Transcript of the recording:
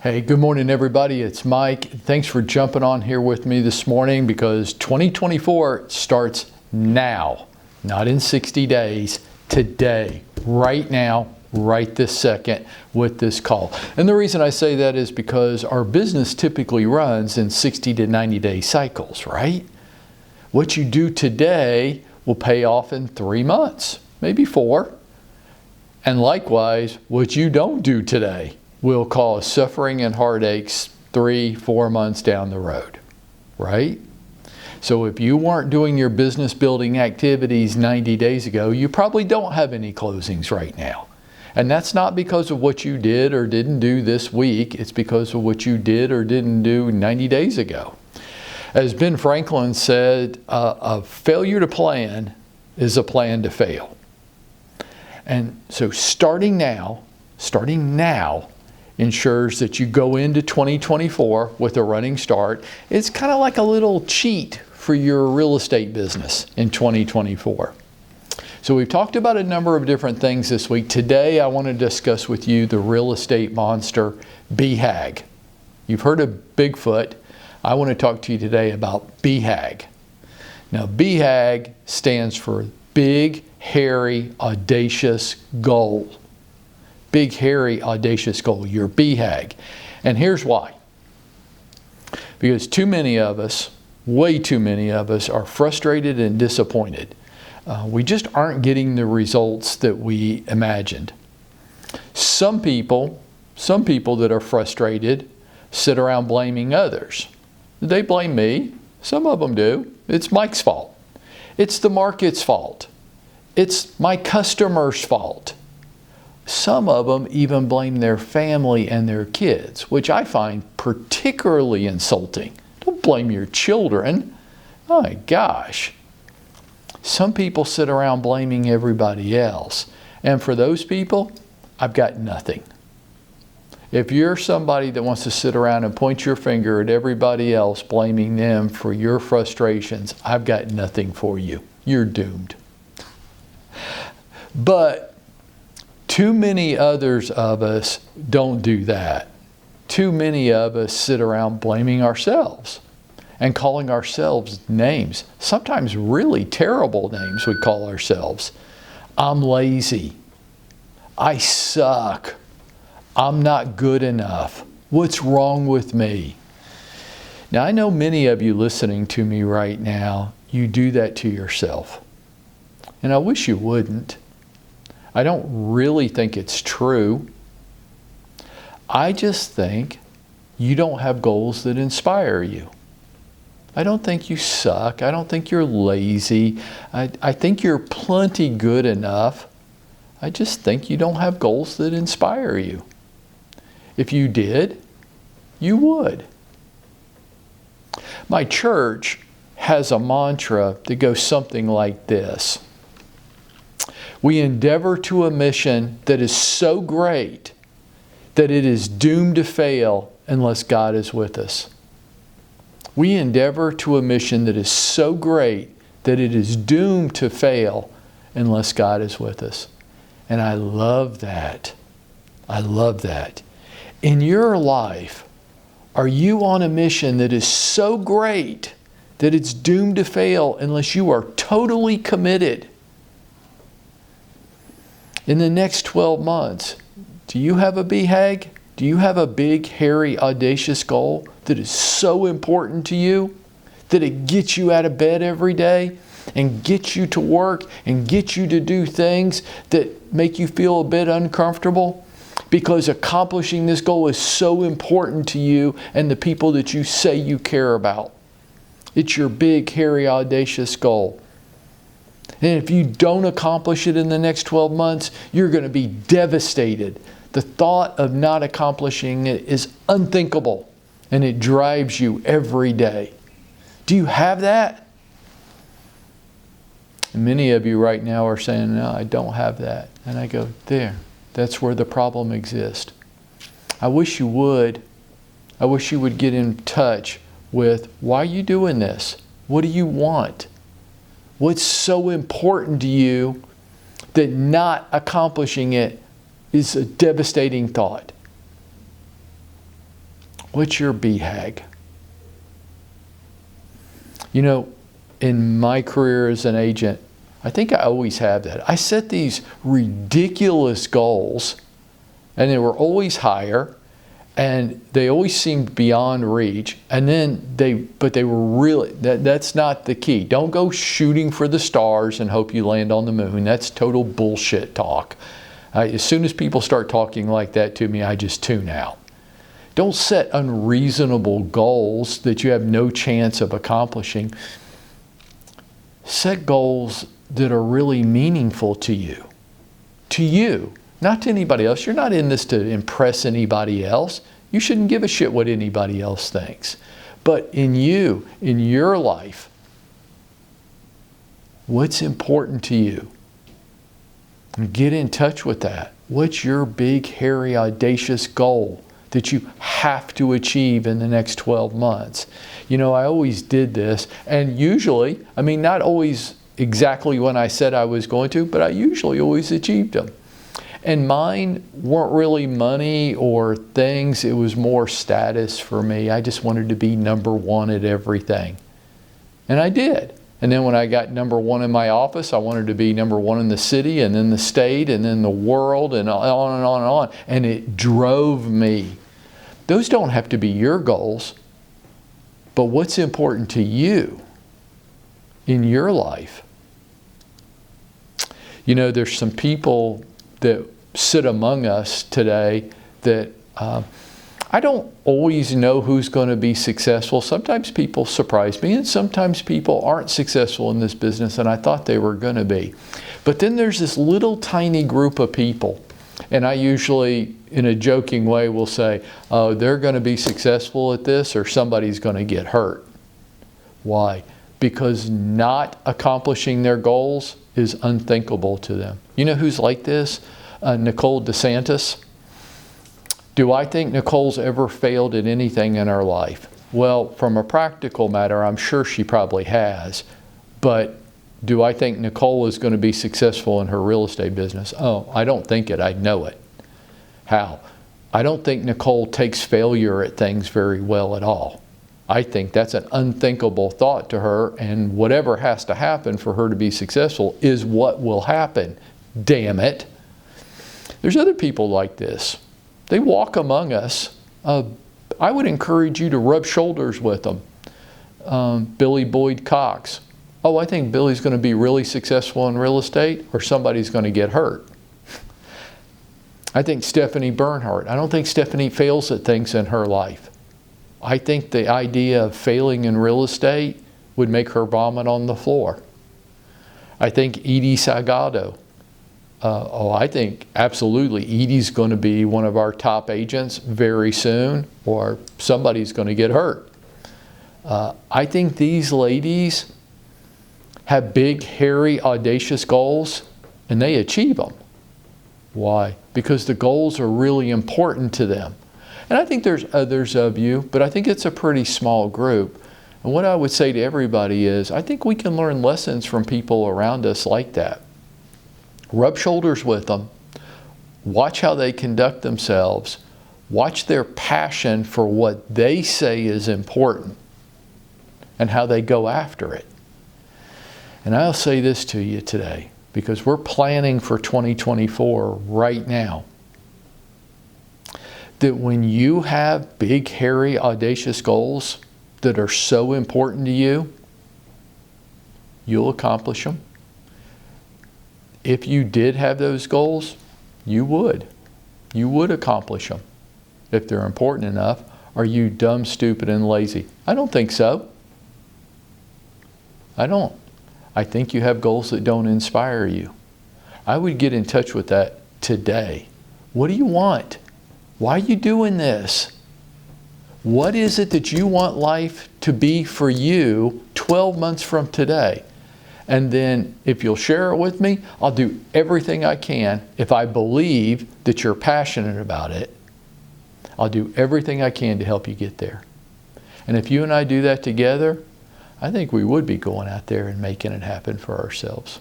Hey, good morning, everybody. It's Mike. Thanks for jumping on here with me this morning because 2024 starts now, not in 60 days, today, right now, right this second with this call. And the reason I say that is because our business typically runs in 60 to 90 day cycles, right? What you do today will pay off in 3 months, maybe 4. And likewise, what you don't do today will cause suffering and heartaches 3-4 months down the road, right? So if you weren't doing your business building activities 90 days ago, you probably don't have any closings right now. And that's not because of what you did or didn't do this week. It's because of what you did or didn't do 90 days ago. As Ben Franklin said, a failure to plan is a plan to fail. And so starting now ensures that you go into 2024 with a running start. It's kind of like a little cheat for your real estate business in 2024. So we've talked about a number of different things this week. Today I want to discuss with you the real estate monster, BHAG. You've heard of Bigfoot. I want to talk to you today about BHAG. Now BHAG stands for Big, Hairy, Audacious Goal. Big, hairy, audacious goal, your BHAG. And here's why. Because too many of us, way too many of us, are frustrated and disappointed. We just aren't getting the results that we imagined. Some people that are frustrated sit around blaming others. They blame me. Some of them do. It's Mike's fault. It's the market's fault. It's my customer's fault. Some of them even blame their family and their kids, which I find particularly insulting. Don't blame your children. Oh my gosh. Some people sit around blaming everybody else. And for those people, I've got nothing. If you're somebody that wants to sit around and point your finger at everybody else, blaming them for your frustrations, I've got nothing for you. You're doomed. But too many others of us don't do that. Too many of us sit around blaming ourselves and calling ourselves names, sometimes really terrible names we call ourselves. I'm lazy. I suck. I'm not good enough. What's wrong with me? Now, I know many of you listening to me right now, you do that to yourself. And I wish you wouldn't. I don't really think it's true. I just think you don't have goals that inspire you. I don't think you suck. I don't think you're lazy. I think you're plenty good enough. I just think you don't have goals that inspire you. If you did, you would. My church has a mantra that goes something like this. We endeavor to a mission that is so great that it is doomed to fail unless God is with us. We endeavor to a mission that is so great that it is doomed to fail unless God is with us. And I love that. I love that. In your life, are you on a mission that is so great that it's doomed to fail unless you are totally committed? In the next 12 months, do you have a BHAG? Do you have a big, hairy, audacious goal that is so important to you that it gets you out of bed every day and gets you to work and gets you to do things that make you feel a bit uncomfortable? Because accomplishing this goal is so important to you and the people that you say you care about. It's your big, hairy, audacious goal. And if you don't accomplish it in the next 12 months, you're going to be devastated. The thought of not accomplishing it is unthinkable, and it drives you every day. Do you have that? And many of you right now are saying, no, I don't have that. And I go, there, that's where the problem exists. I wish you would. I wish you would get in touch with, why are you doing this? What do you want? What's so important to you that not accomplishing it is a devastating thought? What's your BHAG? You know, in my career as an agent, I think I always have that. I set these ridiculous goals, and they were always higher, and they always seemed beyond reach. And then but they were really, that's not the key. Don't go shooting for the stars and hope you land on the moon. That's total bullshit talk. As soon as people start talking like that to me, I just tune out. Don't set unreasonable goals that you have no chance of accomplishing. Set goals that are really meaningful to you. To you, not to anybody else. You're not in this to impress anybody else. You shouldn't give a shit what anybody else thinks. But in you, in your life, what's important to you? Get in touch with that. What's your big, hairy, audacious goal that you have to achieve in the next 12 months? You know, I always did this, and usually, I mean, not always exactly when I said I was going to, but I usually always achieved them. And mine weren't really money or things, it was more status for me. I just wanted to be number one at everything. And I did. And then when I got number one in my office, I wanted to be number one in the city, and then the state, and then the world, and on and on and on. And it drove me. Those don't have to be your goals, but what's important to you in your life? You know, there's some people that sit among us today that I don't always know who's going to be successful. Sometimes people surprise me, and sometimes people aren't successful in this business, and I thought they were going to be. But then there's this little tiny group of people, and I usually, in a joking way, will say, oh, they're going to be successful at this, or somebody's going to get hurt. Why? Because not accomplishing their goals is unthinkable to them. You know who's like this? Nicole DeSantis. Do I think Nicole's ever failed at anything in her life? Well, from a practical matter, I'm sure she probably has. But do I think Nicole is going to be successful in her real estate business? Oh, I don't think it. I know it. How? I don't think Nicole takes failure at things very well at all. I think that's an unthinkable thought to her, and whatever has to happen for her to be successful is what will happen. Damn it. There's other people like this. They walk among us. I would encourage you to rub shoulders with them. Billy Boyd Cox. Oh, I think Billy's going to be really successful in real estate, or somebody's going to get hurt. I think Stephanie Bernhardt. I don't think Stephanie fails at things in her life. I think the idea of failing in real estate would make her vomit on the floor. I think Edie Salgado. I think absolutely Edie's going to be one of our top agents very soon, or somebody's going to get hurt. I think these ladies have big, hairy, audacious goals, and they achieve them. Why? Because the goals are really important to them. And I think there's others of you, but I think it's a pretty small group. And what I would say to everybody is, I think we can learn lessons from people around us like that. Rub shoulders with them. Watch how they conduct themselves. Watch their passion for what they say is important and how they go after it. And I'll say this to you today, because we're planning for 2024 right now, that when you have big, hairy, audacious goals that are so important to you, you'll accomplish them. If you did have those goals, you would. You would accomplish them if they're important enough. Are you dumb, stupid, and lazy? I don't think so. I don't. I think you have goals that don't inspire you. I would get in touch with that today. What do you want? Why are you doing this? What is it that you want life to be for you 12 months from today? And then if you'll share it with me, I'll do everything I can. If I believe that you're passionate about it, I'll do everything I can to help you get there. And if you and I do that together, I think we would be going out there and making it happen for ourselves.